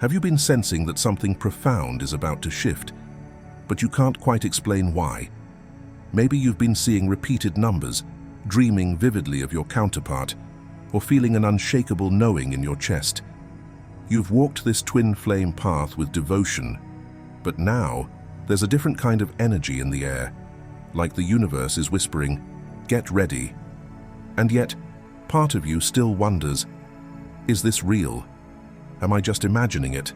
Have you been sensing that something profound is about to shift, but you can't quite explain why? Maybe you've been seeing repeated numbers, dreaming vividly of your counterpart, or feeling an unshakable knowing in your chest. You've walked this twin flame path with devotion, but now there's a different kind of energy in the air, like the universe is whispering, "Get ready." And yet, part of you still wonders, is this real? Am I just imagining it?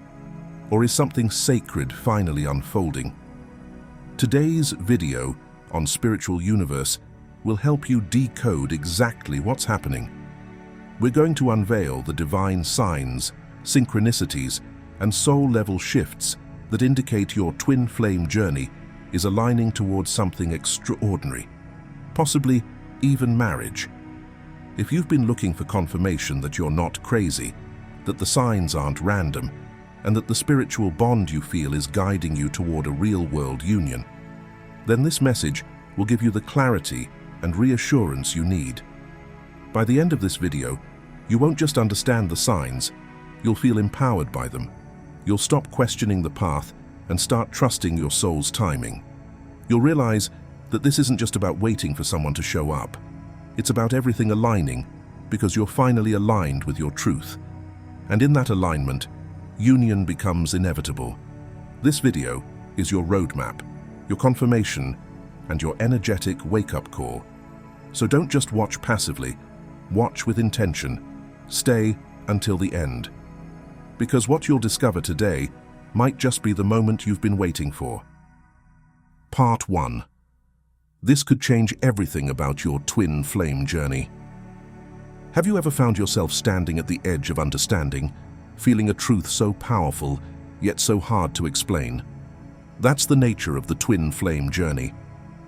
Or is something sacred finally unfolding? Today's video on Spiritual Universe will help you decode exactly what's happening. We're going to unveil the divine signs, synchronicities, and soul-level shifts that indicate your twin flame journey is aligning towards something extraordinary, possibly even marriage. If you've been looking for confirmation that you're not crazy, that the signs aren't random, and that the spiritual bond you feel is guiding you toward a real-world union, then this message will give you the clarity and reassurance you need. By the end of this video, you won't just understand the signs, you'll feel empowered by them. You'll stop questioning the path and start trusting your soul's timing. You'll realize that this isn't just about waiting for someone to show up. It's about everything aligning because you're finally aligned with your truth. And in that alignment, union becomes inevitable. This video is your roadmap, your confirmation, and your energetic wake-up call. So don't just watch passively, watch with intention. Stay until the end. Because what you'll discover today might just be the moment you've been waiting for. Part 1. This could change everything about your twin flame journey. Have you ever found yourself standing at the edge of understanding, feeling a truth so powerful, yet so hard to explain? That's the nature of the twin flame journey.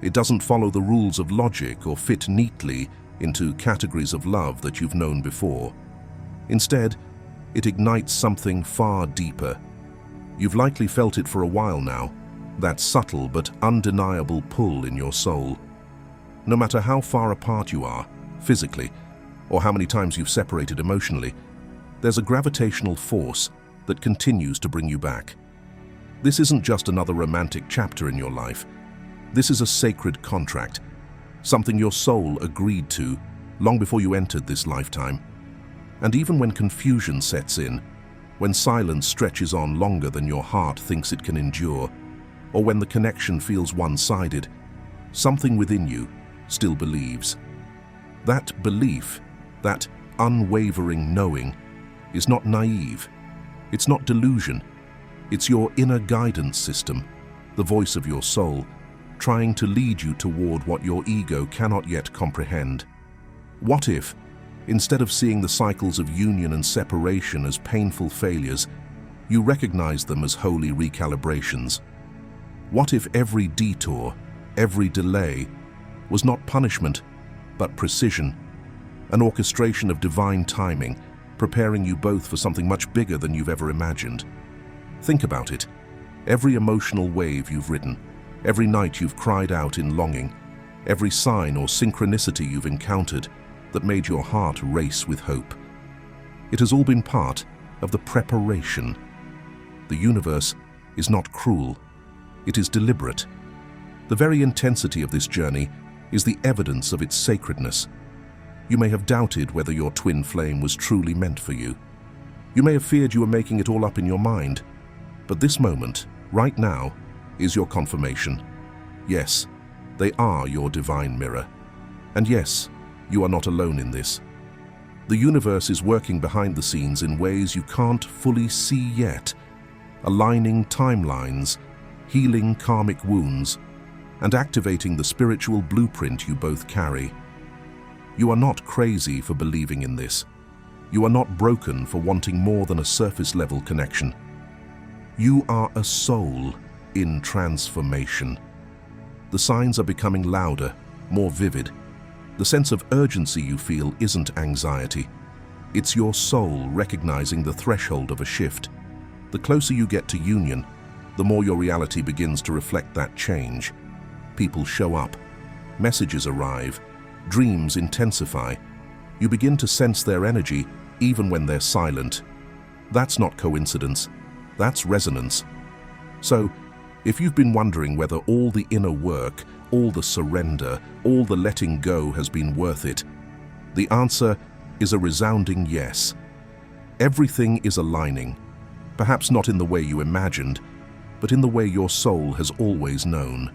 It doesn't follow the rules of logic or fit neatly into categories of love that you've known before. Instead, it ignites something far deeper. You've likely felt it for a while now, that subtle but undeniable pull in your soul. No matter how far apart you are, physically, or how many times you've separated emotionally, there's a gravitational force that continues to bring you back. This isn't just another romantic chapter in your life. This is a sacred contract, something your soul agreed to long before you entered this lifetime. And even when confusion sets in, when silence stretches on longer than your heart thinks it can endure, or when the connection feels one-sided, something within you still believes. That belief, that unwavering knowing, is not naive. It's not delusion. It's your inner guidance system, the voice of your soul, trying to lead you toward what your ego cannot yet comprehend. What if, instead of seeing the cycles of union and separation as painful failures, you recognize them as holy recalibrations? What if every detour, every delay, was not punishment, but precision, an orchestration of divine timing, preparing you both for something much bigger than you've ever imagined? Think about it. Every emotional wave you've ridden, every night you've cried out in longing, every sign or synchronicity you've encountered that made your heart race with hope. It has all been part of the preparation. The universe is not cruel. It is deliberate. The very intensity of this journey is the evidence of its sacredness. You may have doubted whether your twin flame was truly meant for you. You may have feared you were making it all up in your mind. But this moment, right now, is your confirmation. Yes, they are your divine mirror. And yes, you are not alone in this. The universe is working behind the scenes in ways you can't fully see yet, aligning timelines, healing karmic wounds, and activating the spiritual blueprint you both carry. You are not crazy for believing in this. You are not broken for wanting more than a surface-level connection. You are a soul in transformation. The signs are becoming louder, more vivid. The sense of urgency you feel isn't anxiety. It's your soul recognizing the threshold of a shift. The closer you get to union, the more your reality begins to reflect that change. People show up, messages arrive, dreams intensify. You begin to sense their energy even when they're silent. That's not coincidence. That's resonance. So, if you've been wondering whether all the inner work, all the surrender, all the letting go has been worth it, the answer is a resounding yes. Everything is aligning, perhaps not in the way you imagined, but in the way your soul has always known.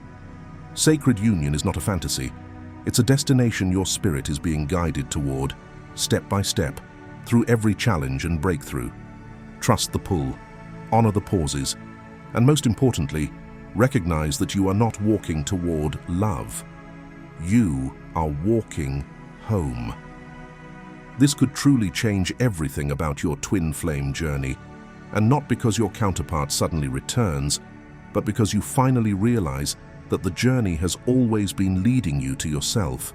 Sacred union is not a fantasy. It's a destination your spirit is being guided toward, step by step, through every challenge and breakthrough. Trust the pull, honor the pauses, and most importantly, recognize that you are not walking toward love. You are walking home. This could truly change everything about your twin flame journey, and not because your counterpart suddenly returns, but because you finally realize that the journey has always been leading you to yourself.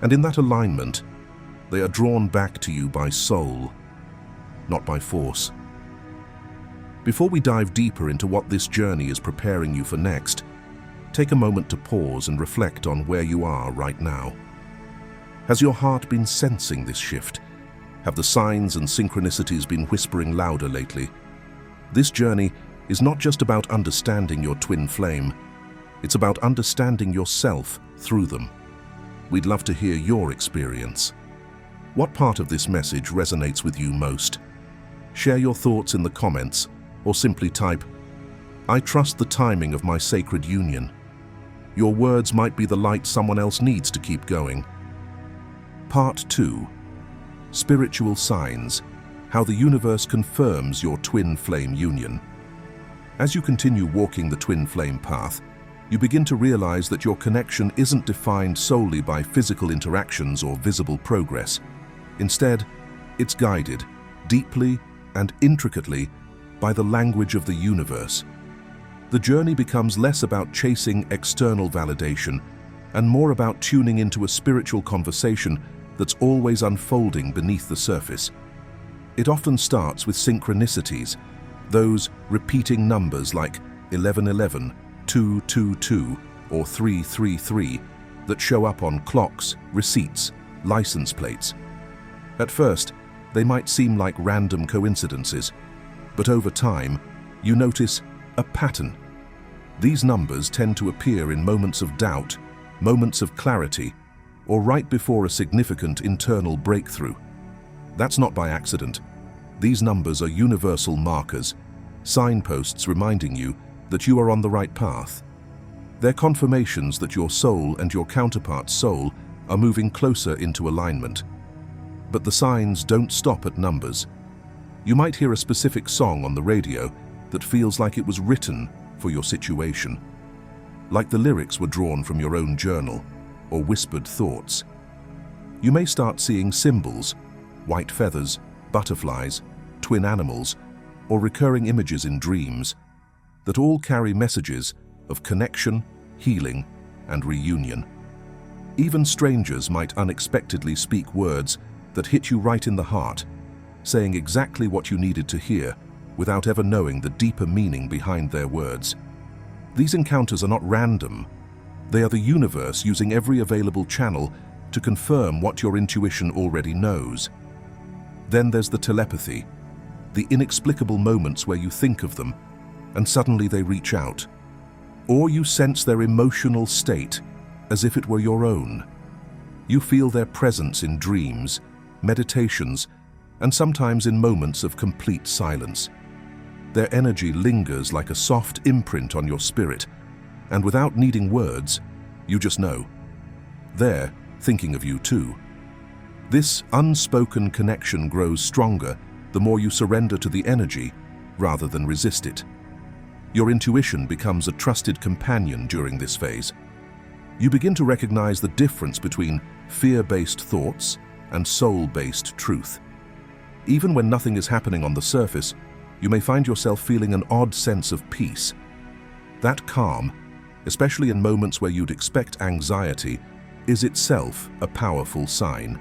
And in that alignment, they are drawn back to you by soul, not by force. Before we dive deeper into what this journey is preparing you for next, take a moment to pause and reflect on where you are right now. Has your heart been sensing this shift? Have the signs and synchronicities been whispering louder lately? This journey is not just about understanding your twin flame, it's about understanding yourself through them. We'd love to hear your experience. What part of this message resonates with you most? Share your thoughts in the comments, or simply type, "I trust the timing of my sacred union." Your words might be the light someone else needs to keep going. Part 2. Spiritual Signs, How the Universe Confirms Your Twin Flame Union. As you continue walking the twin flame path, you begin to realize that your connection isn't defined solely by physical interactions or visible progress. Instead, it's guided, deeply and intricately, by the language of the universe. The journey becomes less about chasing external validation and more about tuning into a spiritual conversation that's always unfolding beneath the surface. It often starts with synchronicities, those repeating numbers like 1111, 222, or 333 that show up on clocks, receipts, license plates. At first, they might seem like random coincidences, but over time, you notice a pattern. These numbers tend to appear in moments of doubt, moments of clarity, or right before a significant internal breakthrough. That's not by accident. These numbers are universal markers, signposts reminding you that you are on the right path. They're confirmations that your soul and your counterpart's soul are moving closer into alignment. But the signs don't stop at numbers. You might hear a specific song on the radio that feels like it was written for your situation, like the lyrics were drawn from your own journal or whispered thoughts. You may start seeing symbols, white feathers, butterflies, twin animals, or recurring images in dreams that all carry messages of connection, healing, and reunion. Even strangers might unexpectedly speak words that hit you right in the heart, saying exactly what you needed to hear without ever knowing the deeper meaning behind their words. These encounters are not random. They are the universe using every available channel to confirm what your intuition already knows. Then there's the telepathy, the inexplicable moments where you think of them and suddenly they reach out. Or you sense their emotional state as if it were your own. You feel their presence in dreams, meditations, and sometimes in moments of complete silence. Their energy lingers like a soft imprint on your spirit, and without needing words, you just know. They're thinking of you too. This unspoken connection grows stronger the more you surrender to the energy rather than resist it. Your intuition becomes a trusted companion during this phase. You begin to recognize the difference between fear-based thoughts and soul-based truth. Even when nothing is happening on the surface, you may find yourself feeling an odd sense of peace. That calm, especially in moments where you'd expect anxiety, is itself a powerful sign.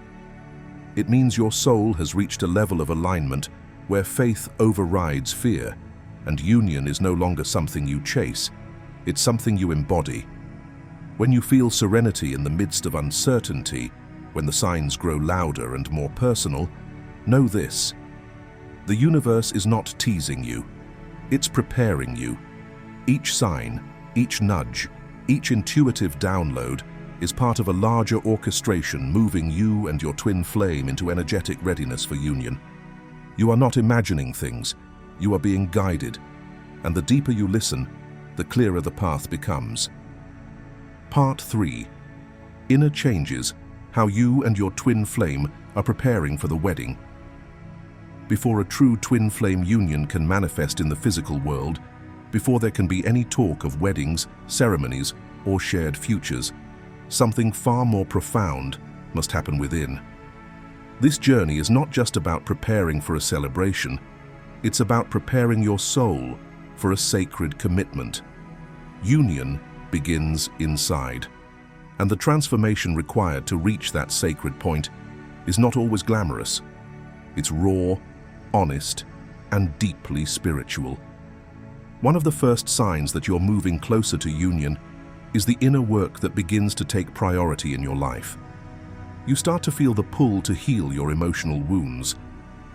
It means your soul has reached a level of alignment where faith overrides fear, and union is no longer something you chase, it's something you embody. When you feel serenity in the midst of uncertainty, when the signs grow louder and more personal, know this: the universe is not teasing you, It's preparing you. Each sign, each nudge, each intuitive download is part of a larger orchestration moving you and your twin flame into energetic readiness for union. You are not imagining things, you are being guided, and the deeper you listen, the clearer the path becomes. Part 3. Inner changes, how you and your twin flame are preparing for the wedding. Before a true twin flame union can manifest in the physical world, before there can be any talk of weddings, ceremonies, or shared futures, something far more profound must happen within. This journey is not just about preparing for a celebration, it's about preparing your soul for a sacred commitment. Union begins inside, and the transformation required to reach that sacred point is not always glamorous. It's raw, honest, and deeply spiritual. One of the first signs that you're moving closer to union is the inner work that begins to take priority in your life. You start to feel the pull to heal your emotional wounds,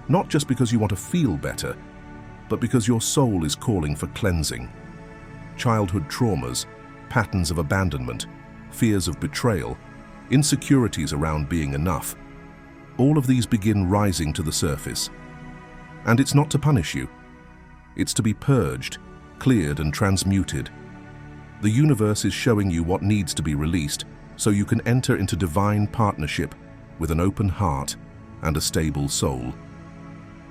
not just because you want to feel better, but because your soul is calling for cleansing. Childhood traumas, patterns of abandonment, fears of betrayal, insecurities around being enough, all of these begin rising to the surface. And it's not to punish you. It's to be purged, cleared, and transmuted. The universe is showing you what needs to be released so you can enter into divine partnership with an open heart and a stable soul.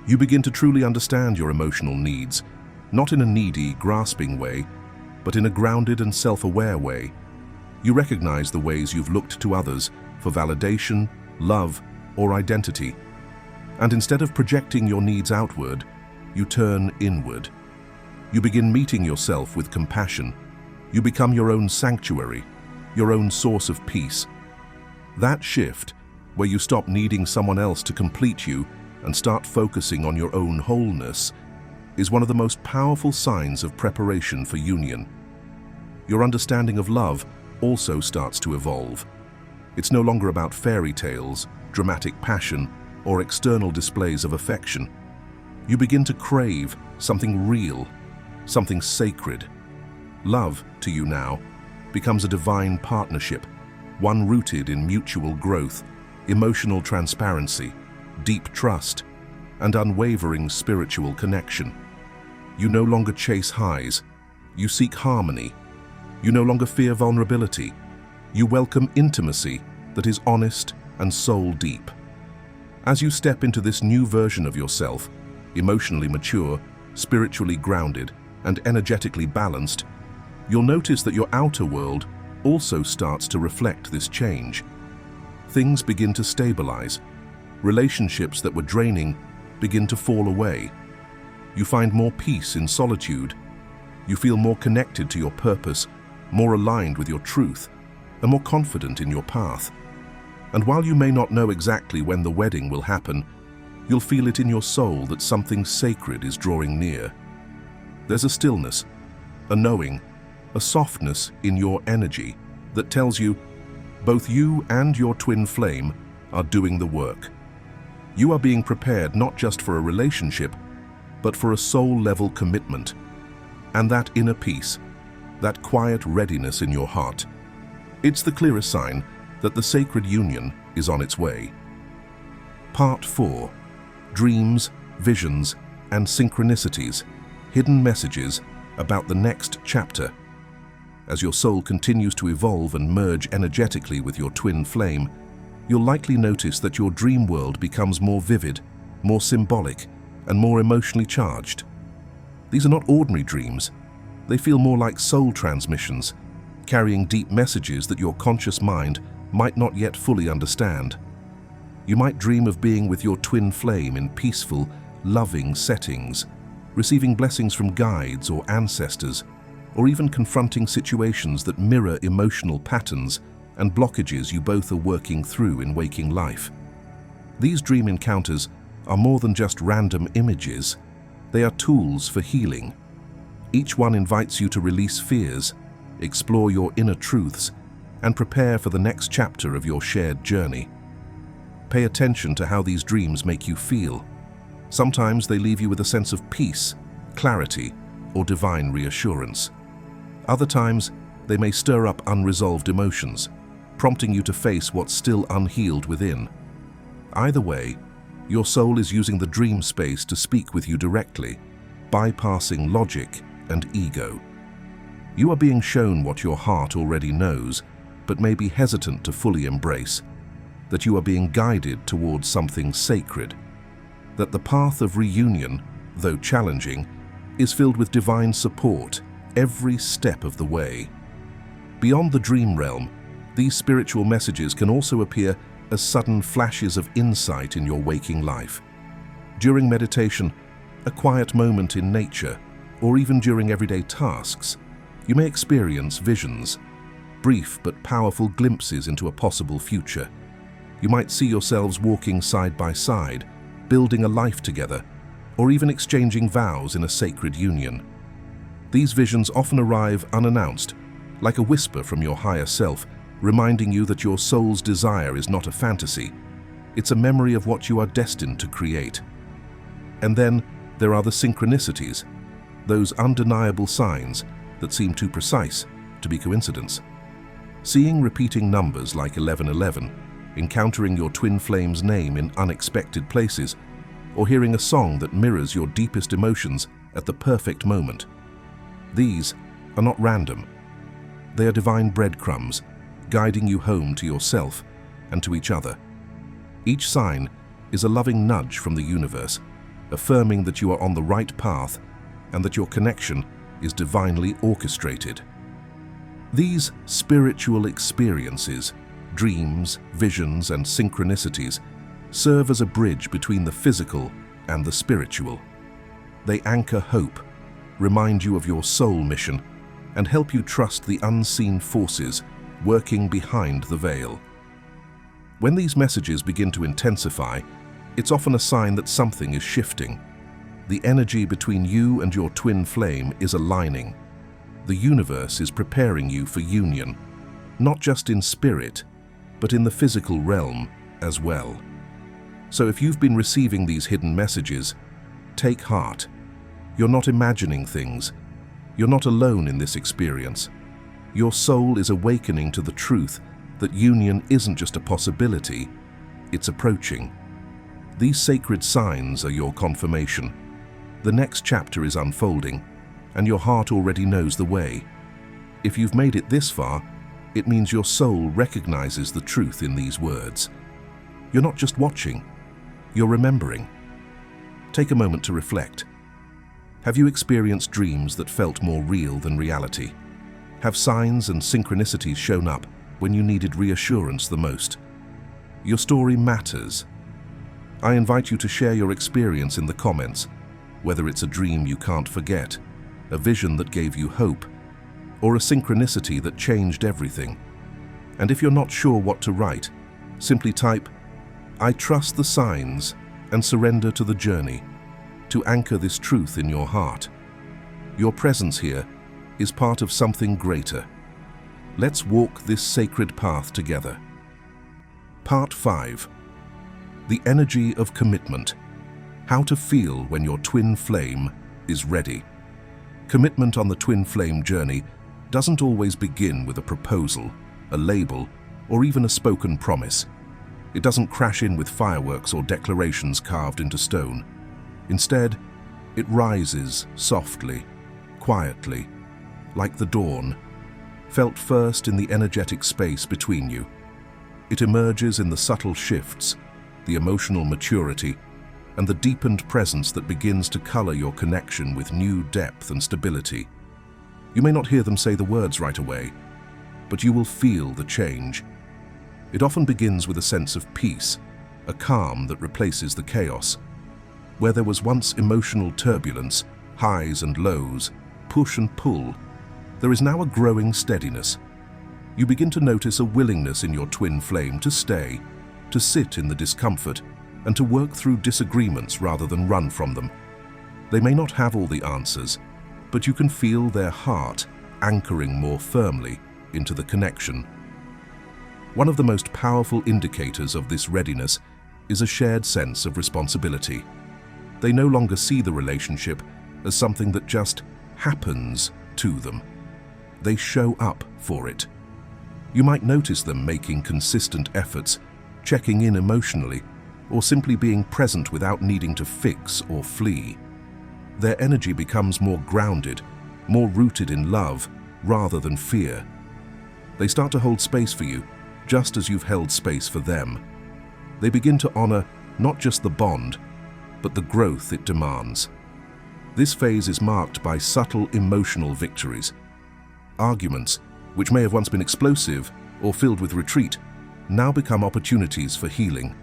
You begin to truly understand your emotional needs, not in a needy, grasping way, but in a grounded and self-aware way. You recognize the ways you've looked to others for validation, love, or identity. And instead of projecting your needs outward, you turn inward. You begin meeting yourself with compassion. You become your own sanctuary, your own source of peace. That shift, where you stop needing someone else to complete you and start focusing on your own wholeness, is one of the most powerful signs of preparation for union. Your understanding of love also starts to evolve. It's no longer about fairy tales, dramatic passion, or external displays of affection. You begin to crave something real, something sacred. Love, to you now, becomes a divine partnership, one rooted in mutual growth, emotional transparency, deep trust, and unwavering spiritual connection. You no longer chase highs, you seek harmony. You no longer fear vulnerability. You welcome intimacy that is honest and soul deep. As you step into this new version of yourself, emotionally mature, spiritually grounded, and energetically balanced, you'll notice that your outer world also starts to reflect this change. Things begin to stabilize. Relationships that were draining begin to fall away. You find more peace in solitude. You feel more connected to your purpose, more aligned with your truth, and more confident in your path. And while you may not know exactly when the wedding will happen, you'll feel it in your soul that something sacred is drawing near. There's a stillness, a knowing, a softness in your energy that tells you both you and your twin flame are doing the work. You are being prepared not just for a relationship, but for a soul-level commitment. And that inner peace, that quiet readiness in your heart, it's the clearest sign that the sacred union is on its way. Part 4. Dreams, visions, and synchronicities, hidden messages about the next chapter. As your soul continues to evolve and merge energetically with your twin flame, you'll likely notice that your dream world becomes more vivid, more symbolic, and more emotionally charged. These are not ordinary dreams. They feel more like soul transmissions, carrying deep messages that your conscious mind might not yet fully understand. You might dream of being with your twin flame in peaceful, loving settings, receiving blessings from guides or ancestors, or even confronting situations that mirror emotional patterns and blockages you both are working through in waking life. These dream encounters are more than just random images. They are tools for healing. Each one invites you to release fears, explore your inner truths, and prepare for the next chapter of your shared journey. Pay attention to how these dreams make you feel. Sometimes they leave you with a sense of peace, clarity, or divine reassurance. Other times, they may stir up unresolved emotions, prompting you to face what's still unhealed within. Either way, your soul is using the dream space to speak with you directly, bypassing logic and ego. You are being shown what your heart already knows, but may be hesitant to fully embrace, that you are being guided towards something sacred, that the path of reunion, though challenging, is filled with divine support every step of the way. Beyond the dream realm, these spiritual messages can also appear as sudden flashes of insight in your waking life. During meditation, a quiet moment in nature, or even during everyday tasks, you may experience visions, brief but powerful glimpses into a possible future. You might see yourselves walking side by side, building a life together, or even exchanging vows in a sacred union. These visions often arrive unannounced, like a whisper from your higher self, reminding you that your soul's desire is not a fantasy. It's a memory of what you are destined to create. And then there are the synchronicities, those undeniable signs that seem too precise to be coincidence. Seeing repeating numbers like 1111, encountering your twin flame's name in unexpected places, or hearing a song that mirrors your deepest emotions at the perfect moment. These are not random. They are divine breadcrumbs, guiding you home to yourself and to each other. Each sign is a loving nudge from the universe, affirming that you are on the right path and that your connection is divinely orchestrated. These spiritual experiences, dreams, visions, and synchronicities, serve as a bridge between the physical and the spiritual. They anchor hope, remind you of your soul mission, and help you trust the unseen forces working behind the veil. When these messages begin to intensify, it's often a sign that something is shifting. The energy between you and your twin flame is aligning. The universe is preparing you for union, not just in spirit, but in the physical realm as well. So if you've been receiving these hidden messages, take heart. You're not imagining things. You're not alone in this experience. Your soul is awakening to the truth that union isn't just a possibility, it's approaching. These sacred signs are your confirmation. The next chapter is unfolding, and your heart already knows the way. If you've made it this far, it means your soul recognizes the truth in these words. You're not just watching, you're remembering. Take a moment to reflect. Have you experienced dreams that felt more real than reality? Have signs and synchronicities shown up when you needed reassurance the most? Your story matters. I invite you to share your experience in the comments, whether it's a dream you can't forget, a vision that gave you hope, or a synchronicity that changed everything. And if you're not sure what to write, simply type, "I trust the signs and surrender to the journey," to anchor this truth in your heart. Your presence here is part of something greater. Let's walk this sacred path together. Part 5. The energy of commitment. How to feel when your twin flame is ready. Commitment on the twin flame journey doesn't always begin with a proposal, a label, or even a spoken promise. It doesn't crash in with fireworks or declarations carved into stone. Instead, it rises softly, quietly, like the dawn, felt first in the energetic space between you. It emerges in the subtle shifts, the emotional maturity, and the deepened presence that begins to color your connection with new depth and stability. You may not hear them say the words right away, but you will feel the change. It often begins with a sense of peace, a calm that replaces the chaos. Where there was once emotional turbulence, highs and lows, push and pull, there is now a growing steadiness. You begin to notice a willingness in your twin flame to stay, to sit in the discomfort, and to work through disagreements rather than run from them. They may not have all the answers, but you can feel their heart anchoring more firmly into the connection. One of the most powerful indicators of this readiness is a shared sense of responsibility. They no longer see the relationship as something that just happens to them. They show up for it. You might notice them making consistent efforts, checking in emotionally, or simply being present without needing to fix or flee. Their energy becomes more grounded, more rooted in love rather than fear. They start to hold space for you, just as you've held space for them. They begin to honor not just the bond, but the growth it demands. This phase is marked by subtle emotional victories. Arguments, which may have once been explosive or filled with retreat, now become opportunities for healing.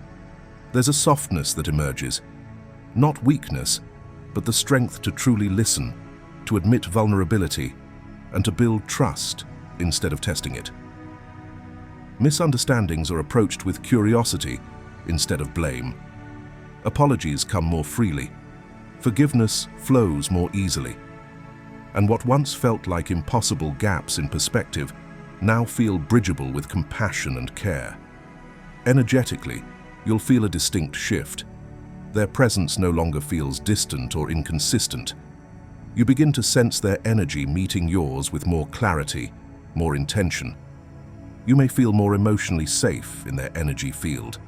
There's a softness that emerges, not weakness, but the strength to truly listen, to admit vulnerability, and to build trust instead of testing it. Misunderstandings are approached with curiosity instead of blame. Apologies come more freely. Forgiveness flows more easily. And what once felt like impossible gaps in perspective now feel bridgeable with compassion and care. Energetically, you'll feel a distinct shift. Their presence no longer feels distant or inconsistent. You begin to sense their energy meeting yours with more clarity, more intention. You may feel more emotionally safe in their energy field,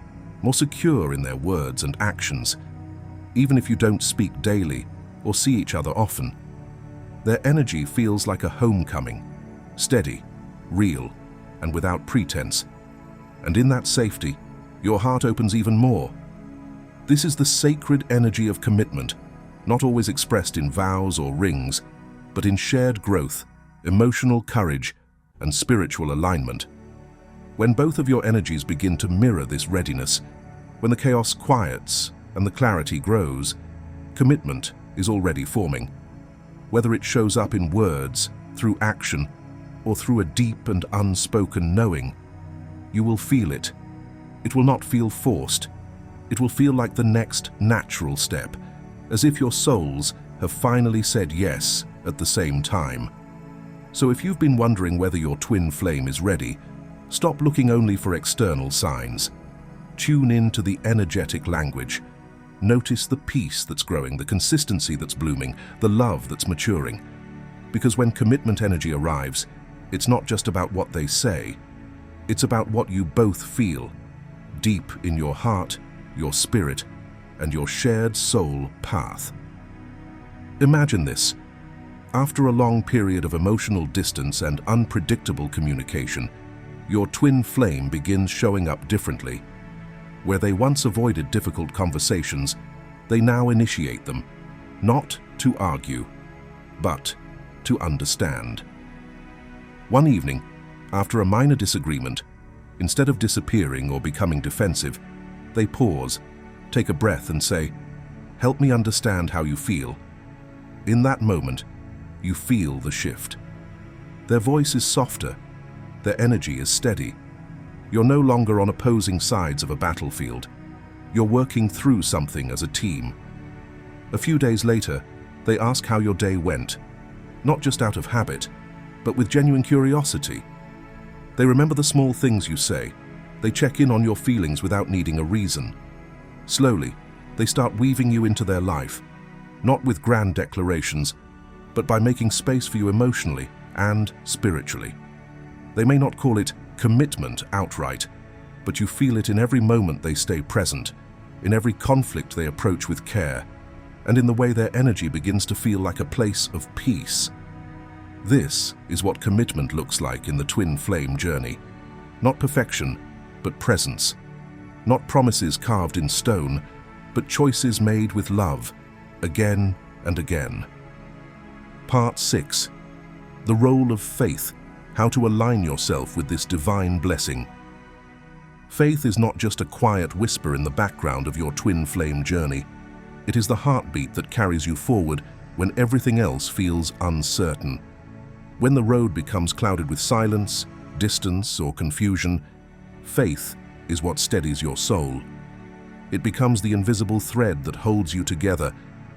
more secure in their words and actions. Even if you don't speak daily or see each other often, their energy feels like a homecoming, steady, real, and without pretense. And in that safety, your heart opens even more. This is the sacred energy of commitment, not always expressed in vows or rings, but in shared growth, emotional courage, and spiritual alignment. When both of your energies begin to mirror this readiness, when the chaos quiets and the clarity grows, commitment is already forming. Whether it shows up in words, through action, or through a deep and unspoken knowing, you will feel it. It will not feel forced. It will feel like the next natural step, as if your souls have finally said yes at the same time. So if you've been wondering whether your twin flame is ready, stop looking only for external signs. Tune in to the energetic language. Notice the peace that's growing, the consistency that's blooming, the love that's maturing. Because when commitment energy arrives, it's not just about what they say, it's about what you both feel, deep in your heart, your spirit, and your shared soul path. Imagine this. After a long period of emotional distance and unpredictable communication, your twin flame begins showing up differently. Where they once avoided difficult conversations, they now initiate them, not to argue, but to understand. One evening, after a minor disagreement, instead of disappearing or becoming defensive, they pause, take a breath and say, "Help me understand how you feel." In that moment, you feel the shift. Their voice is softer, their energy is steady. You're no longer on opposing sides of a battlefield. You're working through something as a team. A few days later, they ask how your day went, not just out of habit, but with genuine curiosity. They remember the small things you say. They check in on your feelings without needing a reason. Slowly, they start weaving you into their life, not with grand declarations, but by making space for you emotionally and spiritually. They may not call it commitment outright, but you feel it in every moment they stay present, in every conflict they approach with care, and in the way their energy begins to feel like a place of peace. This is what commitment looks like in the twin flame journey. Not perfection, but presence. Not promises carved in stone, but choices made with love, again and again. Part 6. The role of faith. How to align yourself with this divine blessing. Faith is not just a quiet whisper in the background of your twin flame journey. It is the heartbeat that carries you forward when everything else feels uncertain. When the road becomes clouded with silence, distance, or confusion, faith is what steadies your soul. It becomes the invisible thread that holds you together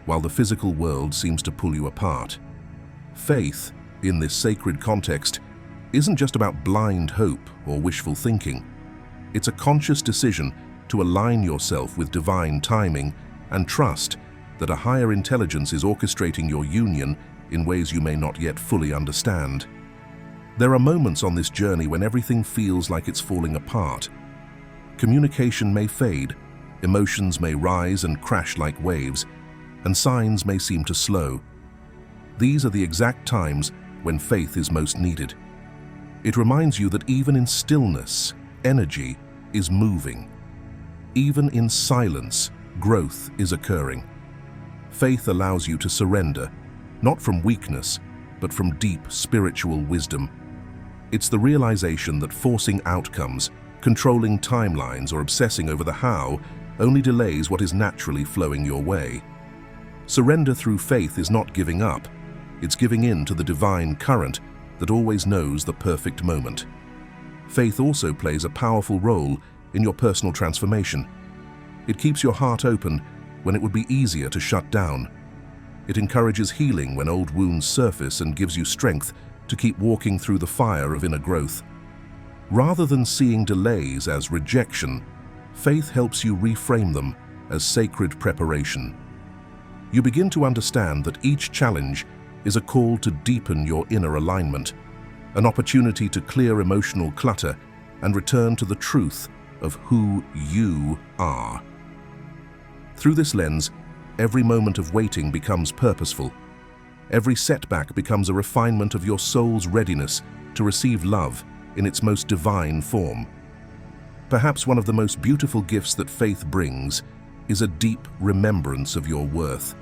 while the physical world seems to pull you apart. Faith, in this sacred context, isn't just about blind hope or wishful thinking. It's a conscious decision to align yourself with divine timing and trust that a higher intelligence is orchestrating your union in ways you may not yet fully understand. There are moments on this journey when everything feels like it's falling apart. Communication may fade, emotions may rise and crash like waves, and signs may seem to slow. These are the exact times when faith is most needed. It reminds you that even in stillness, energy is moving. Even in silence, growth is occurring. Faith allows you to surrender, not from weakness, but from deep spiritual wisdom. It's the realization that forcing outcomes, controlling timelines, or obsessing over the how only delays what is naturally flowing your way. Surrender through faith is not giving up. It's giving in to the divine current that always knows the perfect moment. Faith also plays a powerful role in your personal transformation. It keeps your heart open when it would be easier to shut down. It encourages healing when old wounds surface and gives you strength to keep walking through the fire of inner growth. Rather than seeing delays as rejection, faith helps you reframe them as sacred preparation. You begin to understand that each challenge is a call to deepen your inner alignment, an opportunity to clear emotional clutter and return to the truth of who you are. Through this lens, every moment of waiting becomes purposeful. Every setback becomes a refinement of your soul's readiness to receive love in its most divine form. Perhaps one of the most beautiful gifts that faith brings is a deep remembrance of your worth.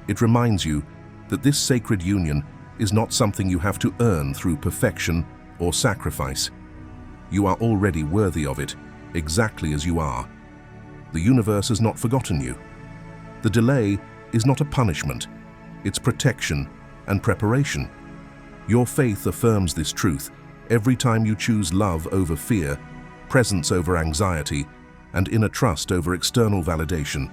It reminds you that this sacred union is not something you have to earn through perfection or sacrifice. You are already worthy of it, exactly as you are. The universe has not forgotten you. The delay is not a punishment, it's protection and preparation. Your faith affirms this truth every time you choose love over fear, presence over anxiety, and inner trust over external validation.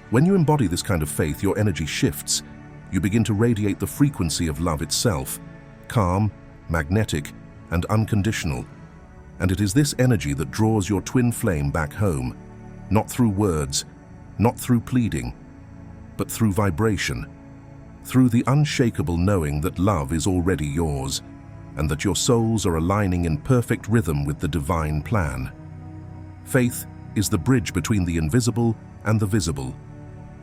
When you embody this kind of faith, your energy shifts. You begin to radiate the frequency of love itself, calm, magnetic, and unconditional. And it is this energy that draws your twin flame back home, not through words, not through pleading, but through vibration, through the unshakable knowing that love is already yours, and that your souls are aligning in perfect rhythm with the divine plan. Faith is the bridge between the invisible and the visible,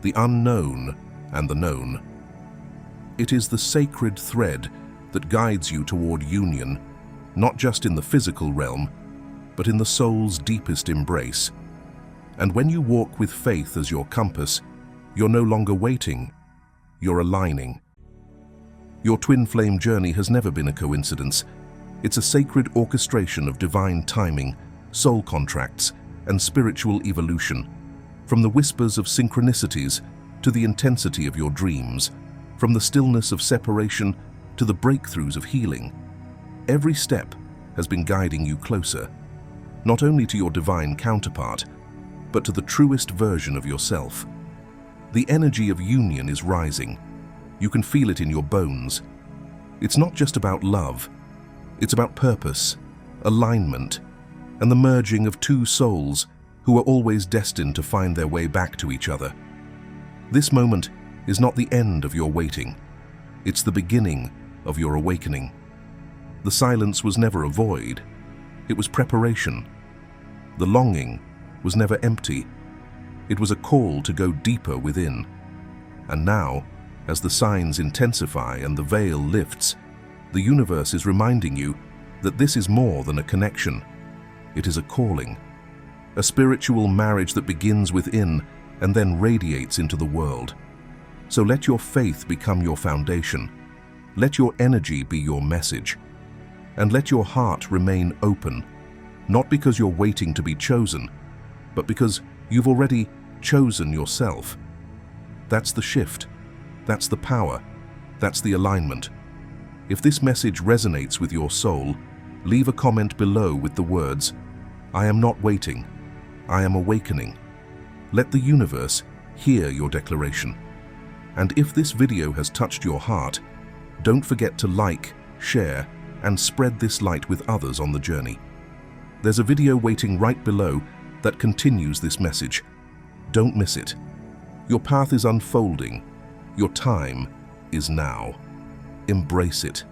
the unknown and the known. It is the sacred thread that guides you toward union, not just in the physical realm, but in the soul's deepest embrace. And when you walk with faith as your compass, you're no longer waiting, you're aligning. Your twin flame journey has never been a coincidence. It's a sacred orchestration of divine timing, soul contracts, and spiritual evolution. From the whispers of synchronicities to the intensity of your dreams, from the stillness of separation to the breakthroughs of healing, every step has been guiding you closer, not only to your divine counterpart, but to the truest version of yourself. The energy of union is rising. You can feel it in your bones. It's not just about love. It's about purpose, alignment, and the merging of two souls who are always destined to find their way back to each other. This moment is not the end of your waiting. It's the beginning of your awakening. The silence was never a void. It was preparation. The longing was never empty. It was a call to go deeper within. And now, as the signs intensify and the veil lifts, the universe is reminding you that this is more than a connection. It is a calling, a spiritual marriage that begins within and then radiates into the world. So let your faith become your foundation. Let your energy be your message. And let your heart remain open, not because you're waiting to be chosen, but because you've already chosen yourself. That's the shift. That's the power. That's the alignment. If this message resonates with your soul, leave a comment below with the words, "I am not waiting. I am awakening." Let the universe hear your declaration. And if this video has touched your heart, don't forget to like, share, and spread this light with others on the journey. There's a video waiting right below that continues this message. Don't miss it. Your path is unfolding. Your time is now. Embrace it.